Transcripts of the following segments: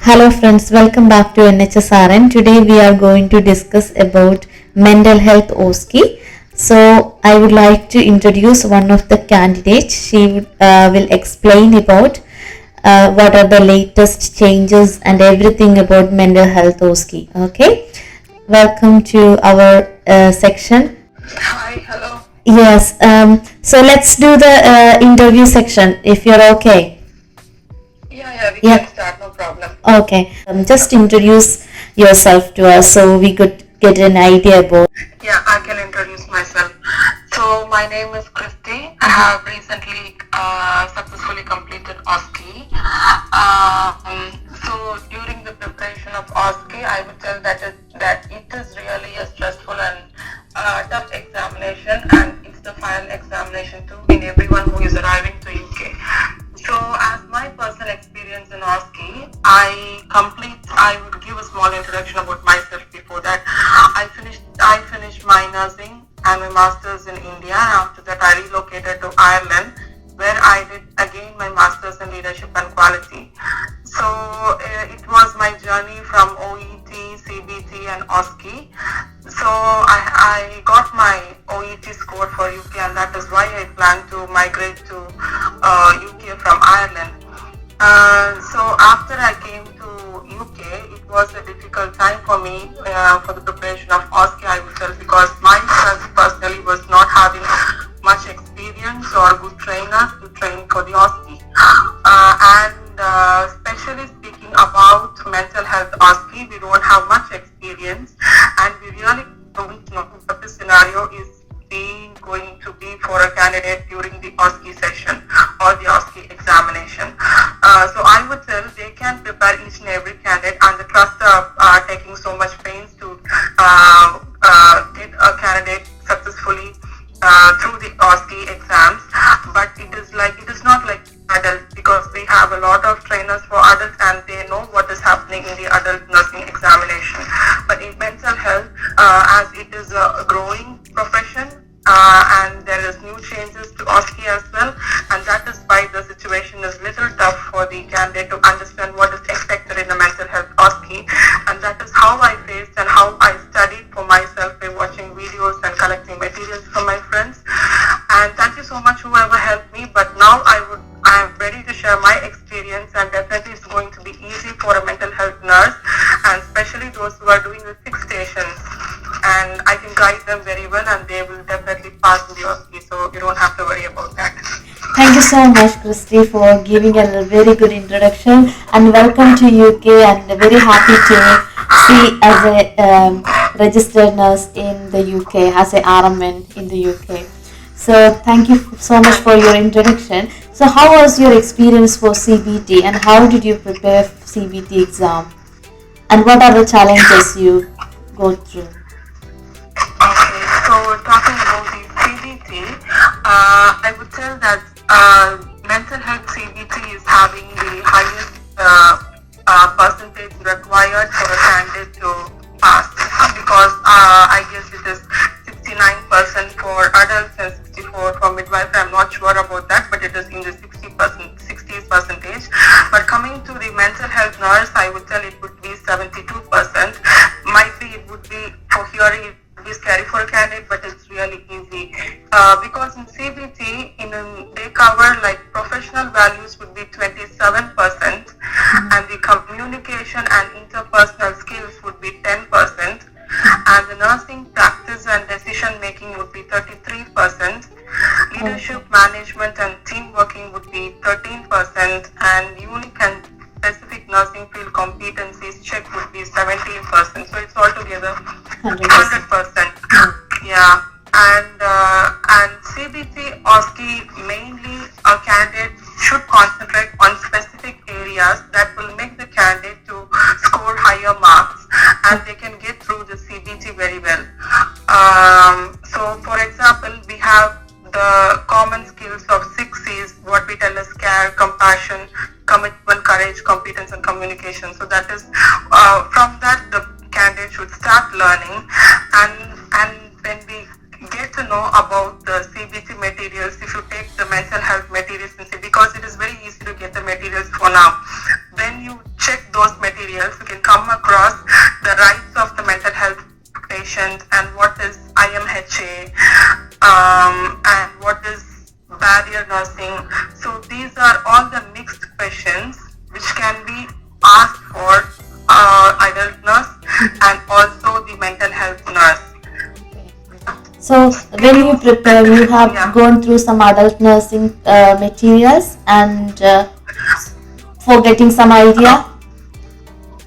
Hello friends, welcome back to NHSRN. Today we are going to discuss about mental health OSCE. So I would like to introduce one of the candidates. She will explain about what are the latest changes and everything about mental health OSCE. Okay, welcome to our section. Hi, hello. Yes, so let's do the interview section if you're okay. We Yeah. can start, no problem. Okay, just introduce yourself to us so we could get an idea about. Yeah, I can introduce myself. So, my name is Christy. I have recently successfully completed OSCE. So, during the preparation of OSCE, I would tell that it is really a stressful and tough examination, and it's the final examination too in everyone who is arriving to UK. So, as my personal experience in OSCE, I would give a small introduction about myself before that. I finished my nursing and my master's in India. After that, I relocated to Ireland, where I did again my master's in leadership and quality. So it was my journey from OET, CBT, and OSCE. So I got my OET score for UK, and that is why I plan to migrate to UK from Ireland. So after I came to UK, it was a difficult time for me for the preparation of OSCE, I would tell, because myself personally was not having much experience or good trainers to train for the OSCE. Especially speaking about mental health OSCE, we don't have much experience, and we really don't know what the scenario is going to be for a candidate during the OSCE session or the OSCE examination. So I would tell they can prepare each and every candidate, and the trust are taking so much pains to get a candidate successfully through the OSCE exams. But it is not like adults, because we have a lot of trainers for adults and they know what is happening in the adult nursing examination. But in mental health, as it is a growing profession, and there is new changes to OSCE as well, and that is why the situation is little tough for the candidate to understand what is expected in a mental health OSCE, and that is how I faced and how I studied for myself by watching videos and collecting materials from my friends. And thank you so much whoever helped me, but now I am ready to share my experience, and definitely it's going to be easy for a mental health nurse, and especially those who are doing the 6 stations, and I can guide them very well, and they will definitely pass in the OSCE, so you don't have to worry about that. Thank you so much, Christy, for giving a very good introduction, and welcome to UK. And very happy to see as a registered nurse in the UK, as a RMN in the UK. So thank you so much for your introduction. So how was your experience for CBT, and how did you prepare for CBT exam, and what are the challenges you go through? Okay, so talking about the CBT, I would tell that mental health CBT is having the highest percentage required for a candidate to pass, because I guess it is 69% for adults and 64% for midwife. I'm not sure about that, but it is in the 60s percentage. But coming to the mental health nurse, I would tell it would be 72%. Might be it would be for hearing, it would be scary for a candidate, but it's really easy because in CBT, they cover like professional values would be 27%, and the communication and interpersonal skills would be 10%, and the nursing practice and decision making would be 33%, leadership, management, and team working would be 13%, and unique and specific nursing field competencies check would be 17%. So it's altogether 100%. Yeah. And CBT OSCE, mainly a candidate should concentrate on specific areas that will make the candidate to score higher marks, and they can get through the CBT very well. So for example, we have the common skills of 6 C's, what we tell as care, compassion, commitment, courage, competence, and communication. So that is from that the candidate should start learning, and when we get to know about the CBT materials, if you take the mental health materials, because it is very easy to get the materials for now. When you check those materials, and what is barrier nursing. So these are all the mixed questions which can be asked for adult nurse and also the mental health nurse. So when you prepare, you have Yeah. gone through some adult nursing materials and for getting some idea.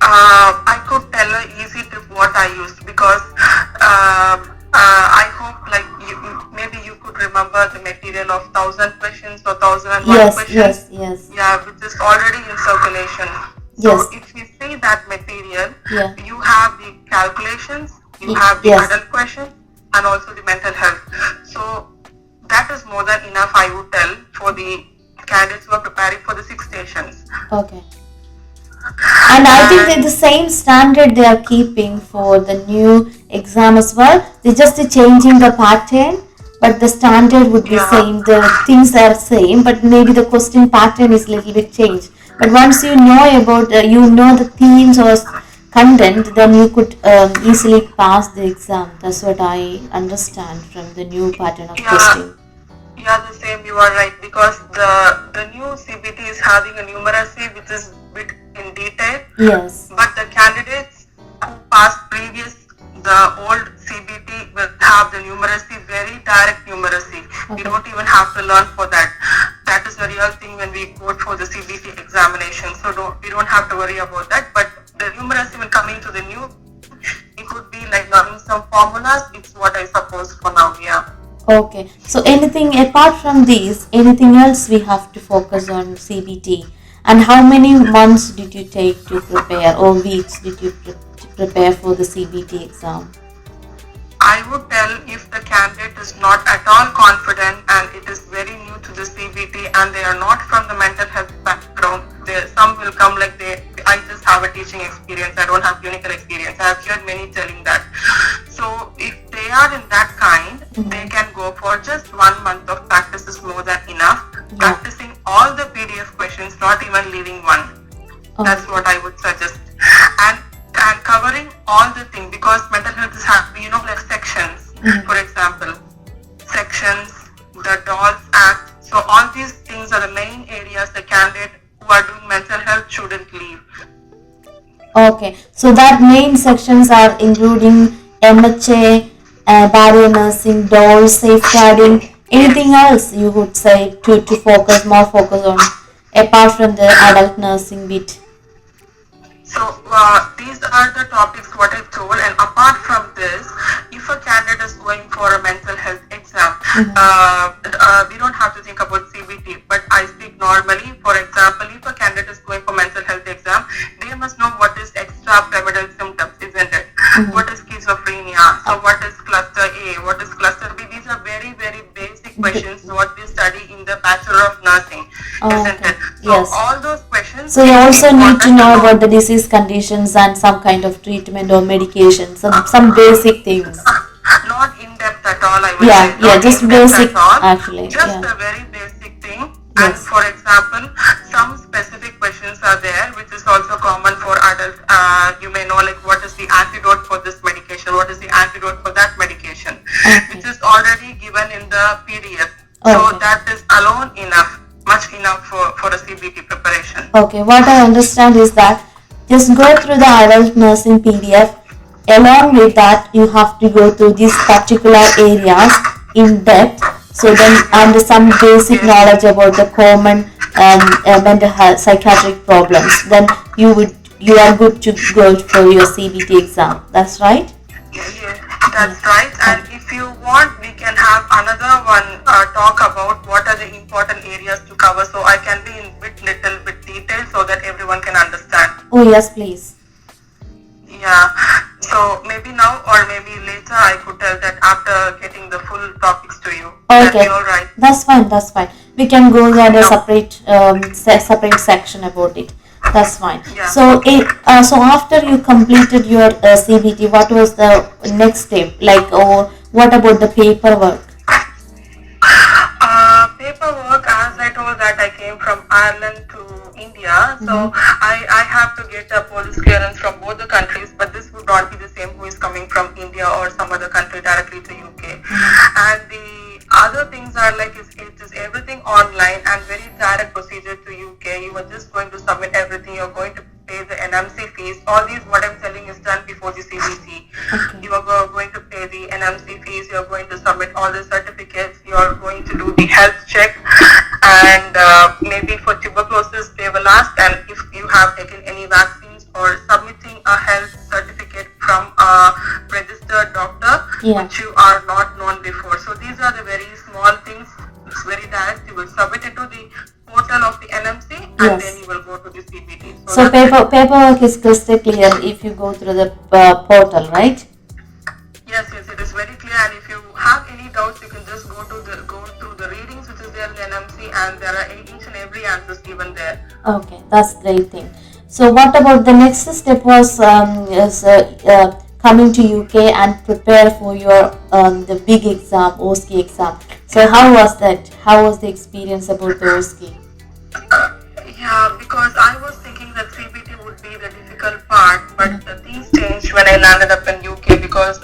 I could tell a easy tip what I used because I hope like maybe you could remember the material of 1,000 questions or 1,001 Yes, questions. yes. Yeah, which is already in circulation. So Yes. if you see that material, Yeah. you have the calculations, you Y- have the yes. adult questions, and also the mental health. So that is more than enough, I would tell, for the candidates who are preparing for the 6 stations. Okay. And I think that the same standard they are keeping for the new exam as well. They're just changing the pattern, but the standard would be Yeah. same. The things are same, but maybe the question pattern is little bit changed. But once you know about, you know the themes or content, then you could easily pass the exam. That's what I understand from the new pattern of Yeah. testing. Yeah, the same. You are right because the new CBT is having a numeracy which is bit in detail. Yes. But the candidates who passed the old CBT will have the numeracy, very direct numeracy. Okay. We don't even have to learn for that. That is the real thing when we go for the CBT examination. So we don't have to worry about that. But the numeracy will come into the new. It could be like learning some formulas. It's what I suppose for now. Yeah. Okay. So anything apart from these, anything else we have to focus on CBT? And how many months did you take to prepare, or weeks did you prepare for the CBT exam? I would tell if the candidate is not at all confident and it is very new to the CBT and they are not from the mental health background, some will come like I just have a teaching experience, I don't have clinical experience. I have heard many telling that. So if they are in that kind, they can go for just 1 month of practice is more than enough. Yeah. Practicing all the PDF questions, not even leaving one. That's what I would suggest. And covering all the things because mental health is having, like sections. For example, sections, the DOLS Act. So all these things are the main areas the candidate who are doing mental health shouldn't leave. Okay, so that main sections are including MHA, barrier nursing, DOLS, safeguarding. Anything else you would say to focus on apart from the adult nursing bit? So these are the topics what I told, and apart from this, if a candidate is going for a mental health exam, we don't have to think about CBT, but I speak normally. For example, if a candidate is going for mental health exam, they must know what is extrapyramidal symptoms, isn't it? What is schizophrenia? So what is cluster A? What is cluster B? These are very, very basic questions what we study in the Bachelor of Nursing, isn't Okay. it? So Yes. all those questions. So you also need to important know about the disease conditions and some kind of treatment or medication, some basic things. Not in depth at all, I would Yeah, say. yeah, Not just in-depth basic, at all. actually, Just yeah. a very basic thing. And Yes. for example, some specific questions are there, which is also common for adults. You may know like what is the antidote for this medication, what is the antidote for that medication, which is already given in the PDF. So Okay. that is alone enough, much enough for a CBT preparation. Okay, what I understand is that just go through the adult nursing PDF. Along with that, you have to go through these particular areas in depth. So then, and some basic knowledge about the common mental health psychiatric problems. Then you are good to go for your CBT exam. That's right. Yes, that's right. And if you want, we can have another one talk about what are the important areas to cover. So I can be in little bit detail so that everyone can understand. Oh yes, please. Yeah. So maybe now or maybe later I could tell that after getting the full topics to you. That'd Okay, be all right. that's fine. We can go on a separate separate section about it. That's fine. Yeah. So, so after you completed your CBT, what was the next step? Like, or what about the paperwork? Paperwork, as I told that I came from Ireland to India, so I have to get a police clearance from both the countries, but this would not be the same who is coming from India or some other country directly to UK. And the other things are like it is everything online and very direct procedure to UK. You are just going to submit everything. You're going to pay the NMC fees. All these what I'm telling is done before the CBT. Okay. You are going to pay the NMC fees. You're going to submit all the certificates. You're going to do the health check, and maybe for tuberculosis they will ask, and if you have taken any vaccines or submitting a health certificate from a registered doctor, Yeah. which you are not known before. So these are the very small things. It's very direct. You will submit it to the portal of the NMC, and Yes. then you will go to the CBT. So paperwork is crystal clear if you go through the portal, right? Yes, it is very clear. And if you have any doubts, you can just go through the readings which is there in the NMC, and there are each and every answers given there. Okay, that's great thing. So what about the next step was coming to UK and prepare for your the big exam, OSCE exam. So how was that? How was the experience about the OSCE? Yeah, because I was thinking that CBT would be the difficult part, but things changed when I landed up in UK because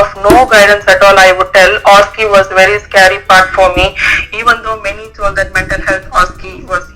of no guidance at all. I would tell OSCE was very scary part for me, even though many told that mental health OSCE was